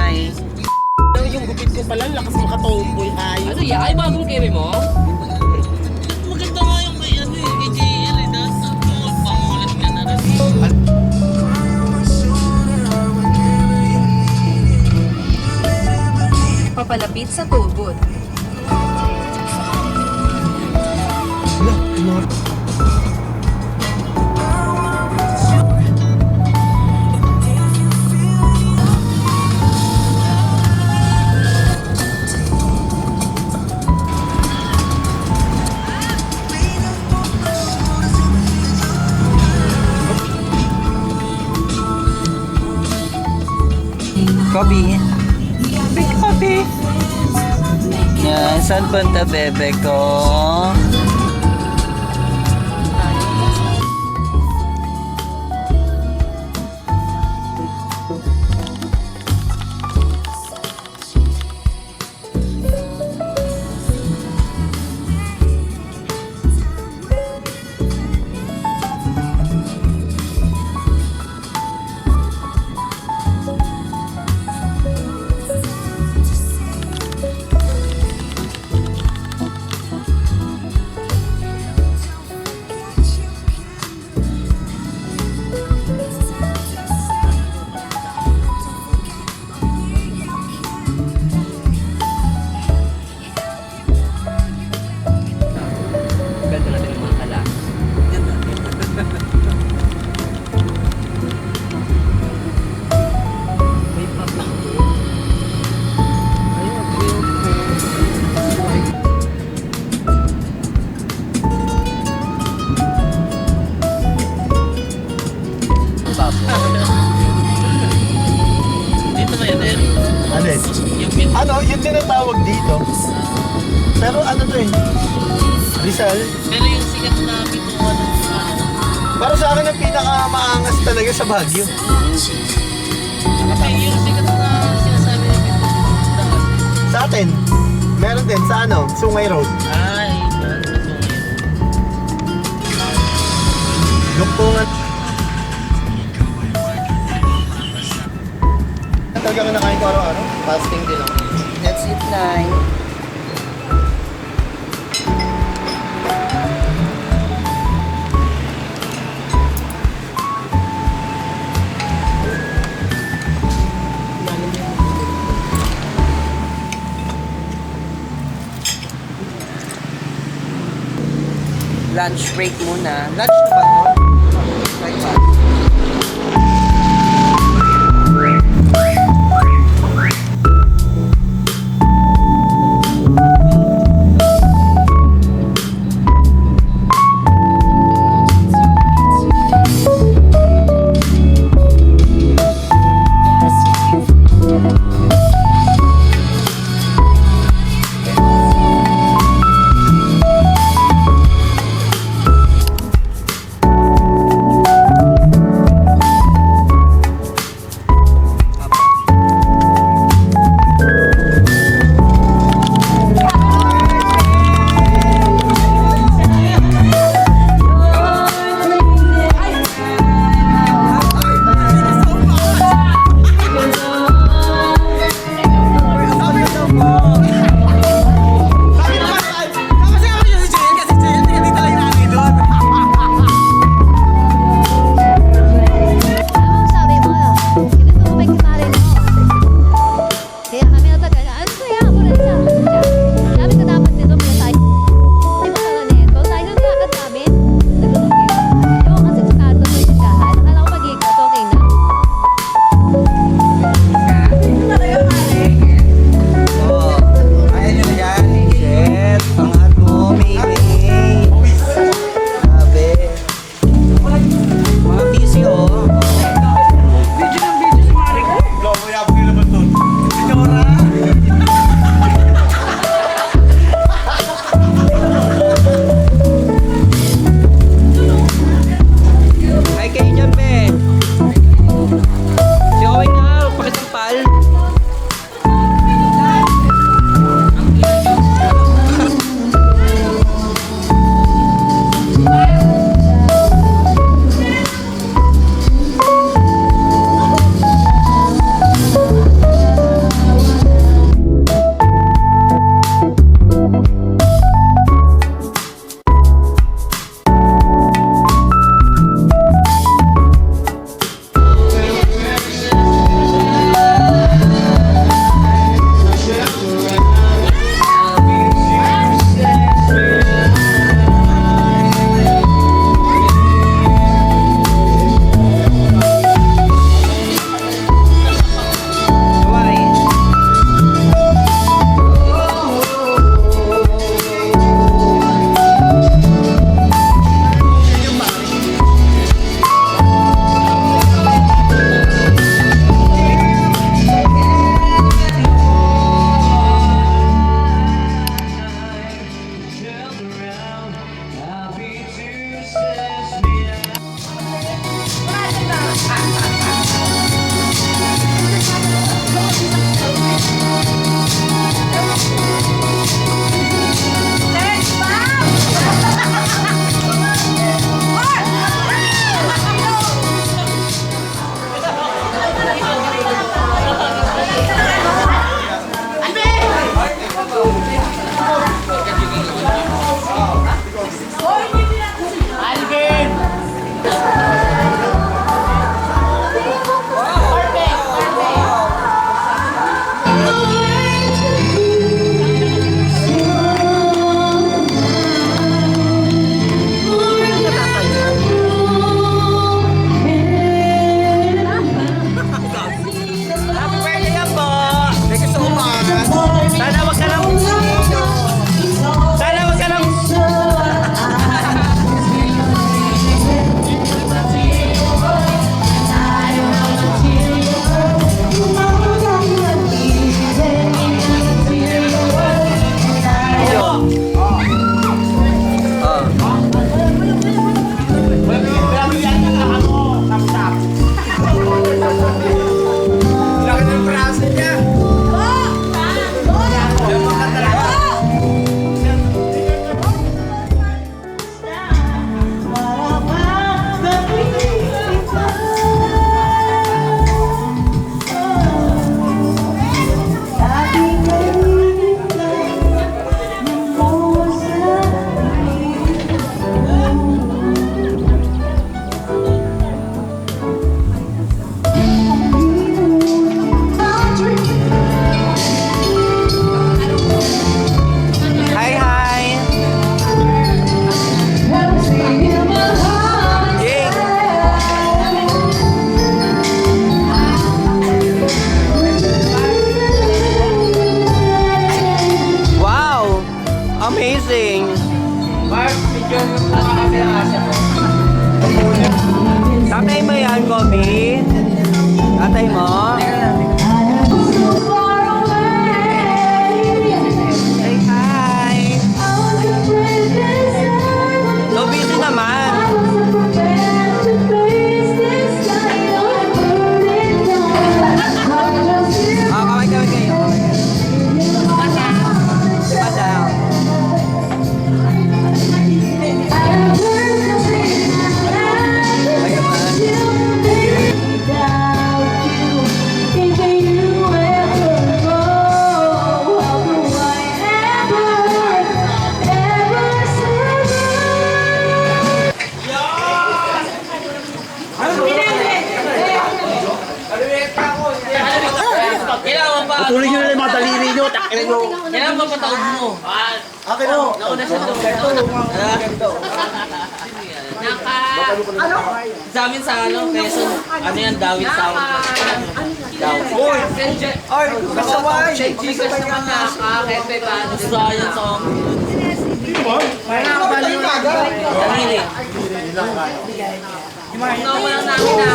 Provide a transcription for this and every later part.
Hi. Yung gupit ko pala, lakas makatomboy kayo. Ano yan? Ay, bagong keme mo? Maganda nga yung may ano eh, kay JL eh, nasa pangulat ka na rin. Papalapit sa toll booth. Kobe. Big coffee. Yan, saan punta bebe ko? Ganda natin yung mga kala. May pop lang po. Ayun, Dito ba yun, Eri? Ano eh? Yung pin... Ano, yung tinatawag dito. Pero ano to eh? Rizal. Pero yung sikat na bituan ng Para sa akin ang pinaka-maangas talaga sa Baguio. kasi yung sikat na sinasabi ng bituan. Sa atin, meron din sa ano, Sungay Road. Ay, yun. Luktungan. Talaga kinakain ko araw-araw. Fasting din ako. Let's eat 9. Lunch break muna. Lunch na ba to? Like ba? Amazing! Mark, picture mo pa kami ang asa mo. Tatay mo yan, Kobe? Tatay mo? Say hi! So busy naman. Kaway kayo. Padaw. Ay, naman. Kailangan pa. Tuloy nyo na yung mga daliri nyo. Takirin nyo. Kailangan pa pataog mo. Akin mo. Nauna siya doon. Sa amin sa ano, Quezon, ano yan, Dawit Sound. Dawit. Uy! Ay, kasaway! Gcash naman nakaka-kepe pa. Science song. Daliri. Nauma lang namin na.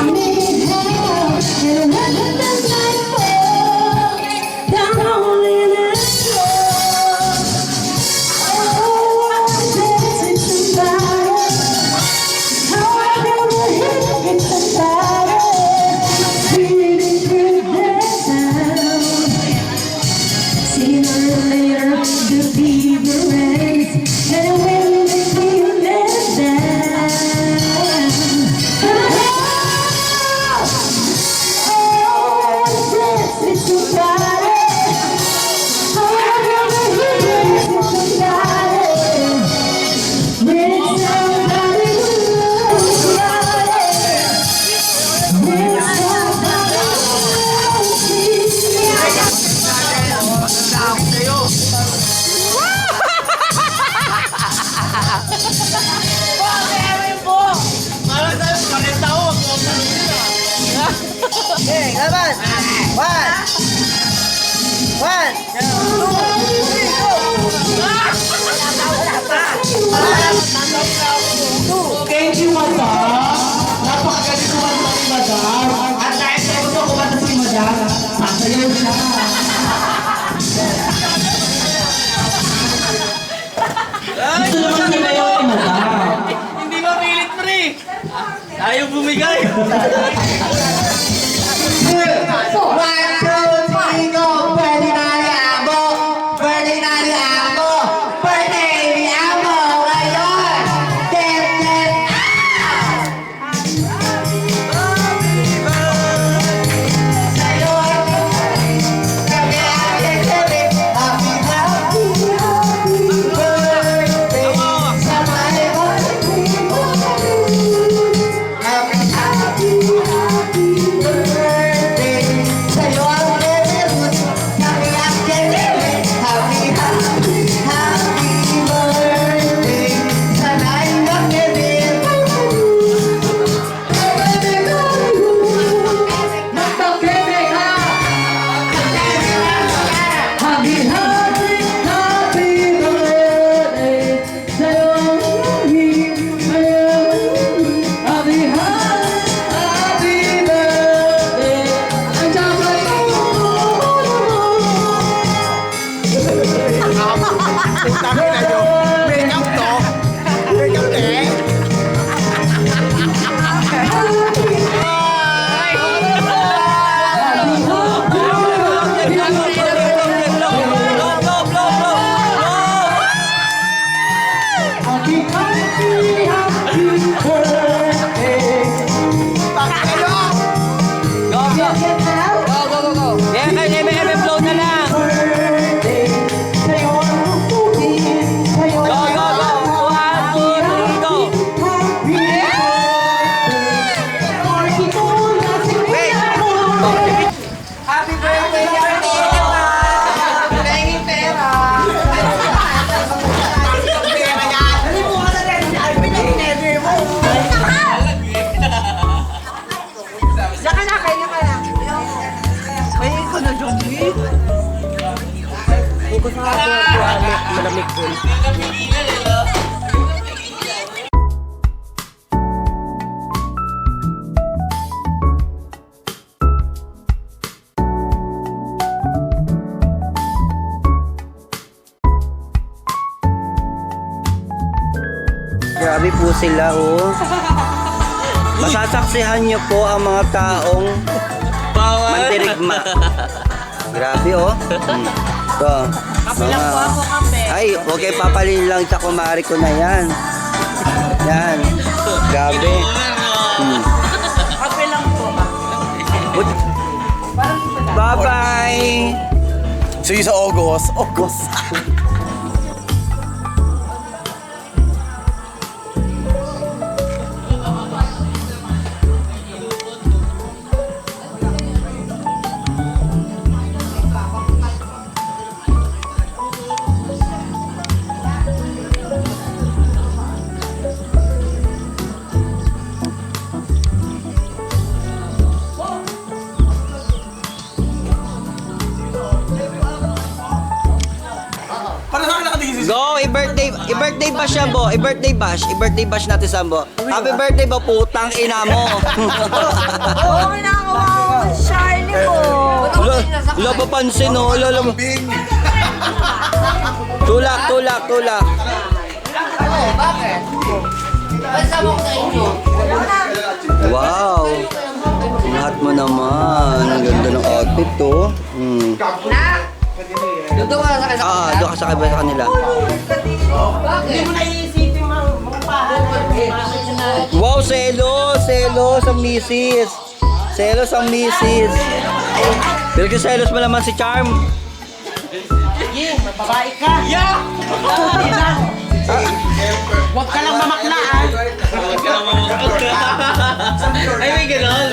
Okay, laban! 1, 2, Thank you, Madam. Napakagaling kumanta si Madam. At dahil sa gusto kumanta si Madam, sasayaw siya. Gusto naman sinayaw ni Madam. Hindi mapilit, pre. Ayaw bumigay. Yeah, kay MMM flow na lang. malamig dun. Grabe po sila, oh. Masasaksihan niyo po ang mga taong mandirigma. Grabe, oh. So, mga... Ay, okay, papalin lang sa kumari ko na yan. Yan. Grabe. Kape lang po. Bye-bye. See you sa August. Go, i-birthday bash yan, Bo. I-birthday bash natin, Sambo. Happy birthday, Bo, putang ina mo. Oo, kinakawa ko. Charlie ko. Wala pa pansin, oh. Wala. Tulak. Bakit? Basama ko sa inyo. Wow. Lahat mo naman. Ang ganda ng outfit, to. Nak! Doon ka sa kanila. Doon ka sa kanila. Bakit? Wow, selos ang misis. Pero kung selos mo naman si Charm. Babae ka. Huwag ka lang mamaklaan. Ay, may gano'n.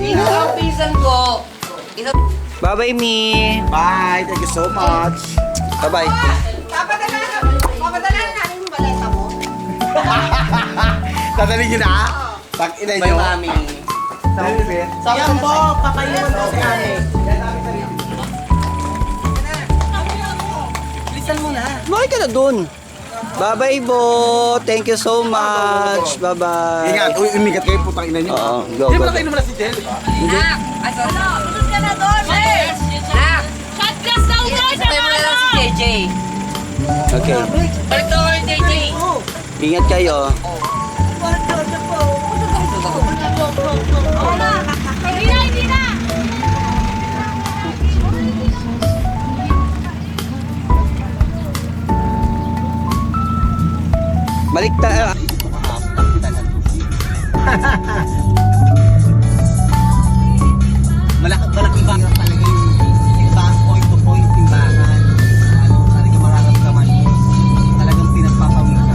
Ikaw, pisan ko. Bye-bye, me. Bye, thank you so much. Bye-bye. Papadala namin yung baleta mo. Tataling nyo na? Pag-inay nyo. Mami. Yan po, papayuan ko si Ate. Bilisan mo na. Bakit ka na dun? Bye-bye, Bo. Thank you so much. Bye-bye. Ingat, umigat kayo putang ina nyo. Oo, go. Hindi mo na kayo naman na si Jel. Nak! Ano? Tulog ka na doon, eh! Nak! Isabay mo na lang si JJ. Okay. Balik daw kayo, JJ. Ingat kayo. Hindi na! Baliktad. Malaking bagay talaga yung point to point timbangan. Talagang mararamdaman mo. Talagang pinagpapawisan ka.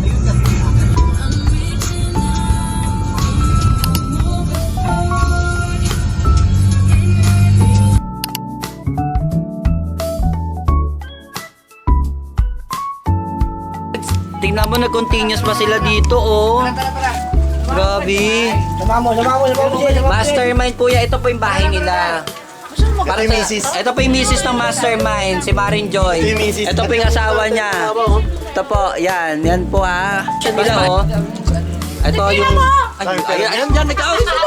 Ayun kasi. Tingnan mo, nag-continuous pa sila dito, oh. Grabe. Sama mo, Jel. Mastermind, kuya. Ito po yung bahay nila. Para yung sa- misis. Ito po yung misis ng Mastermind, si Marin Joy. Yung misis. Ito po yung asawa niya. Ito po, yan. Yan po, ha. Siya nila, oh. Ito yung... Ayun dyan, nag-away sila.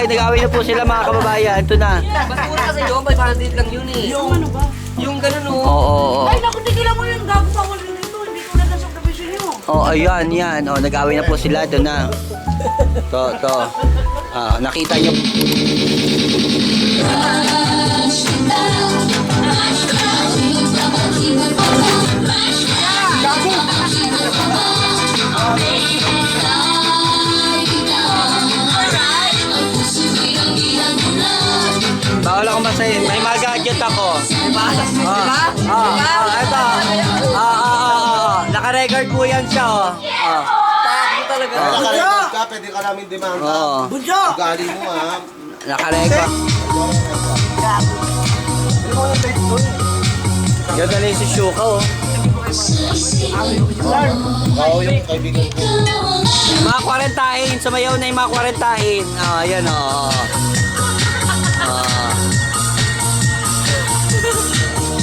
Nag-away na po sila, mga kababayan. Ito na. Basura kasi doon, may parang dito lang yun eh. Yung ano ba? Yung ganun oh. Oo. Ay, naku, tigilan mo yun. Gago pa ako dito. Hindi ko na nasa provision nyo. Oh, ayan, yan. Oh, nag-away na po sila. Ito na. To. Nakita niyo. Bawal ako masayin. May mga gadget ako. Diba? Ito. Naka-record po yan siya, oh. Takbo talaga. Nakarecord ka, pwede ka namin demanda. Oo. Ugali mo ha. Naka-record. Ganda na yung si Shuka, oh. Mga kwarantahin, sumayaw na yung mga kwarantahin. Ayan o.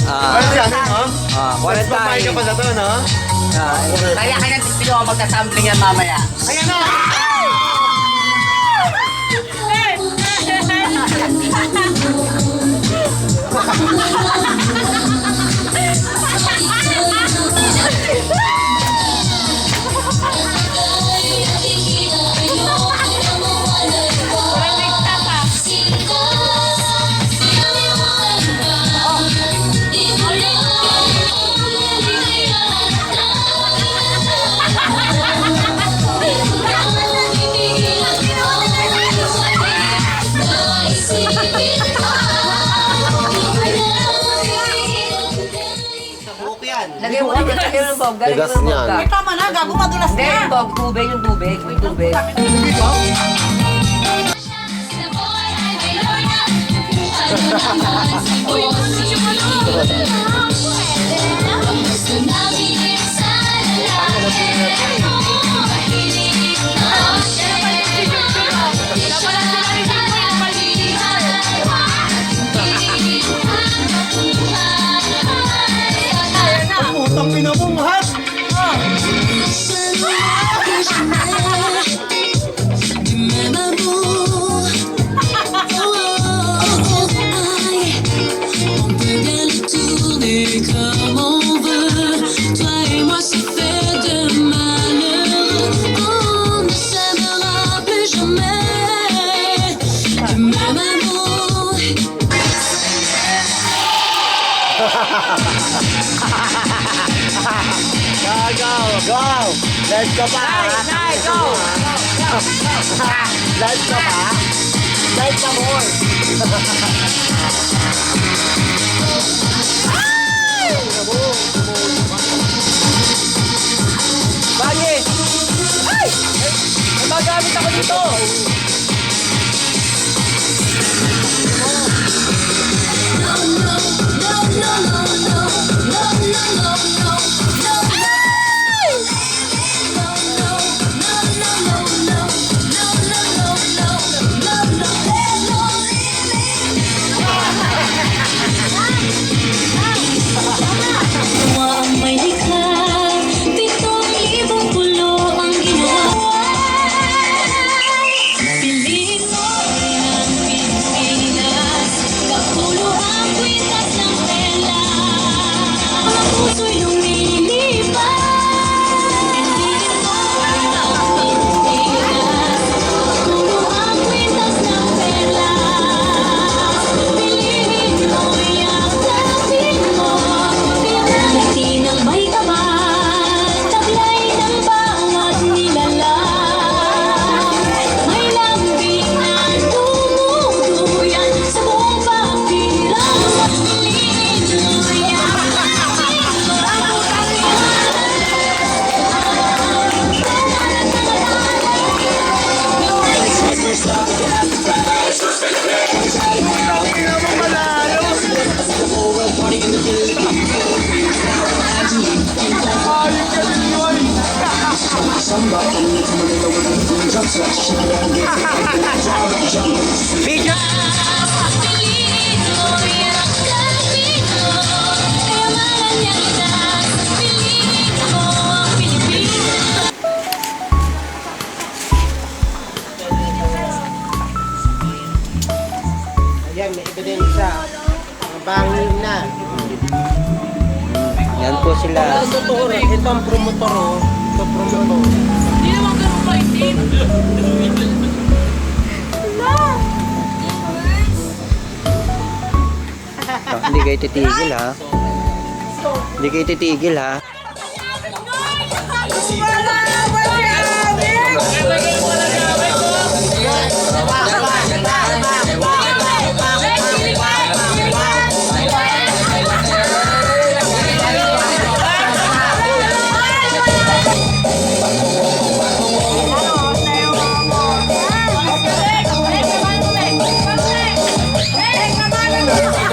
Ano yan, no? Kwarantahin. Ka pa na to, no? Kaya kaya pinuha magka-sampling yan mamaya. Ayan na! Lagyan mo ng lagyan ng bog. Lagyan mo ng bog ka. Tama na, gago madulas Hindi, na. yung bog. Tubig, yung tubig. Yung tubig. Putang ina mo, mahal! Come over, toi et moi ça fait de malheur. On ne s'aimera plus jamais. Du même amour. Go! Let's go pa! Nice, go! Let's go pa! Let's go more! Bagay! Ay! May magamit ako dito! Ang may likha, 7,000 pulo ang ginawa. Piliin mo ang Pilipinas, kapulo ang kwintas ng tela. Ang puso'y lumilipas. Piliin mo ang Pilipinas, kapulo ang kwintas ng tela. Piliin mo yung tapin mo. Ngiti ng may kapal, taglay ng bawat nilalang. May lambing na tumutuyan sa buong pagbilang. Piliin mo yan, Video! piliin mo yan, kapit mo. Kaya mahal niya kita, piliin mo ang Pilipinas. Ayan, may ebidensya. Ang bangin na. Yan po sila. Totoo rin. Ito ang promotor, oh. Ito promotor. Hindi naman ganun ka, itim. Hindi kayo titigil ha. Hindi kayo titigil ha. Hey, come on,